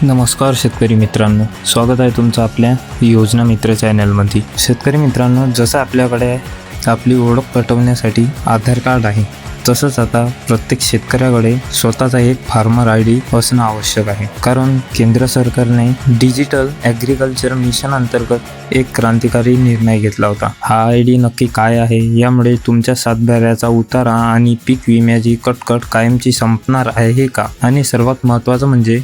नमस्कार शेतकरी मित्रांनो, स्वागत आहे तुमचं आपल्या योजना मित्र चॅनलमध्ये। शेतकरी मित्रांनो, जसं आपल्याकडे आपली ओळख पटवण्यासाठी आधार कार्ड आहे, तसंच आता प्रत्येक शेतकऱ्याकडे स्वतःचा एक फार्मर ID असणं आवश्यक आहे। कारण केंद्र सरकारने डिजिटल ॲग्रिकल्चर मिशन अंतर्गत एक क्रांतिकारी निर्णय घेतला होता। हा ID नक्की काय आहे, यामुळे तुमच्या सातबाऱ्याचा उतारा आणि पीक विम्याची कटकट कायमची संपणार आहे का, आणि सर्वात महत्त्वाचं म्हणजे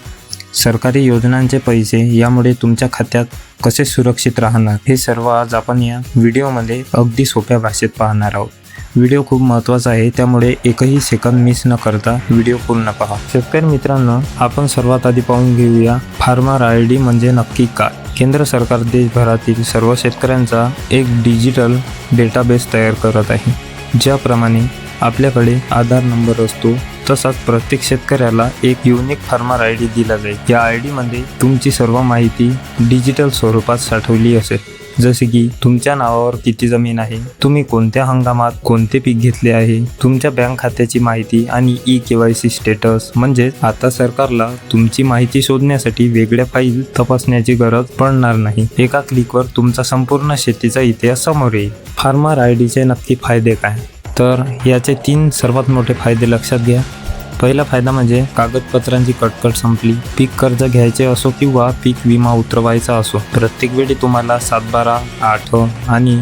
सरकारी योजनांचे पैसे यामुळे तुमच्या खात्यात कसे सुरक्षित राहणार, हे सर्व आज आपण या व्हिडिओमध्ये अगदी सोप्या भाषेत पाहणार आहोत। व्हिडिओ खूप महत्त्वाचा आहे, त्यामुळे एकही सेकंद मिस न करता व्हिडिओ पूर्ण पहा। शेतकरी मित्रांनो, आपण सर्वात आधी पाहून घेऊया फार्मर ID म्हणजे नक्की काय। केंद्र सरकार देशभरातील सर्व शेतकऱ्यांचा एक डिजिटल डेटाबेस तयार करत आहे। ज्याप्रमाणे आपल्याकडे आधार नंबर असतो, तसाच प्रत्येक शेतकऱ्याला एक युनिक फार्मर ID दिला जाईल। या ID मध्ये तुमची सर्व माहिती डिजिटल स्वरूपात साठवली असेल, जसे की तुमच्या नावावर किती जमीन आहे, तुम्ही कोणत्या हंगामात कोणते पीक घेतले आहे, तुमच्या बँक खात्याची माहिती आणि eKYC स्टेटस। म्हणजे आता सरकारला तुमची माहिती शोधण्यासाठी वेगळ्या फाईल तपासण्याची गरज पडणार नाही। एका क्लिकवर तुमचा संपूर्ण शेतीचा इतिहास समोर येईल। फार्मर IDचे नक्की फायदे काय, तर याचे 3 सर्वात मोठे फायदे लक्षात घ्या। पहिला फायदा म्हणजे कागदपत्रांची कटकट संपली। पीक कर्ज घ्यायचे असो किंवा पीक विमा उतरवायचा असो, प्रत्येक वेळी तुम्हाला 7/12, 8 आणि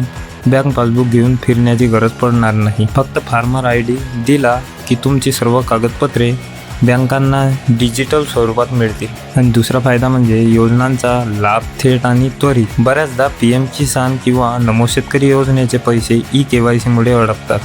बँक पासबुक घेऊन फिरण्याची गरज पडणार नाही। फक्त फार्मर ID दिला की तुमची सर्व कागदपत्रे बँकांना डिजिटल स्वरूपात मिळतील। आणि दुसरा फायदा म्हणजे योजनांचा लाभ थेट आणि त्वरित। बऱ्याचदा PM किसान किंवा नमो शेतकरी योजनेचे पैसे eKYC मुळे अडकतात,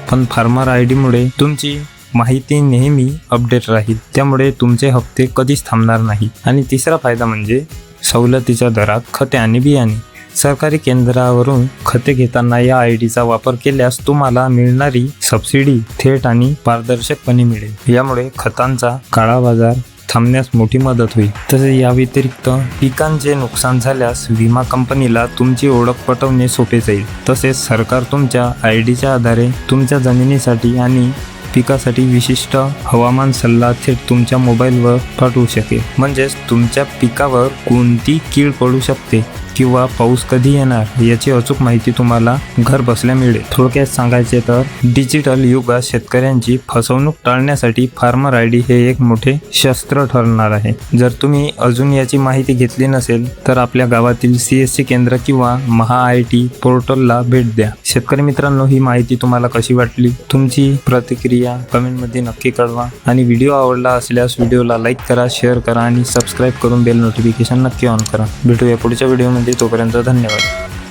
पण फार्मर ID मुळे तुमची माहिती नेहमी अपडेट राहील, त्यामुळे तुमचे हप्ते कधीच थांबणार नाही। आणि तिसरा फायदा म्हणजे सवलतीच्या दरात खते आणि बियाणे। सरकारी केंद्रावरून खते घेताना या IDचा वापर केल्यास तुम्हाला मिळणारी सबसिडी थेट आणि पारदर्शकपणे मिळेल। यामुळे खतांचा काळा बाजार थांबण्यास मोठी मदत होईल। तसेच या व्यतिरिक्त पिकांचे नुकसान झाल्यास विमा कंपनीला तुमची ओळख पटवणे सोपे जाईल। तसेच सरकार तुमच्या IDच्या आधारे तुमच्या जमिनीसाठी आणि पिकासाठी विशिष्ट हवामान सल्ला थेट तुमच्या मोबाईलवर पाठवू शकेल। म्हणजेच तुमच्या पिकावर कोणती कीड पडू शकते किंवा पाऊस कधी येणार याची अचूक माहिती तुम्हाला घर बसल्या मिळेल। थोडक्यात सांगायचे तर डिजिटल युगात शेतकऱ्यांची फसवणूक टाळण्यासाठी फार्मर ID हे एक मोठे शस्त्र ठरणार आहे। जर तुम्ही अजून याची माहिती घेतली नसेल तर आपल्या गावातील CSC केंद्र किंवा MahaIT पोर्टलला भेट द्या। शेतकरी मित्रांनो, ही माहिती तुम्हाला कशी वाटली, तुमची प्रतिक्रिया कमेंटमध्ये नक्की कळवा। आणि व्हिडिओ आवडला असल्यास व्हिडिओला लाईक करा, शेअर करा आणि सबस्क्राईब करून बेल नोटिफिकेशन नक्की ऑन करा। भेटूया पुढच्या व्हिडिओमध्ये, तोपर्यंत धन्यवाद।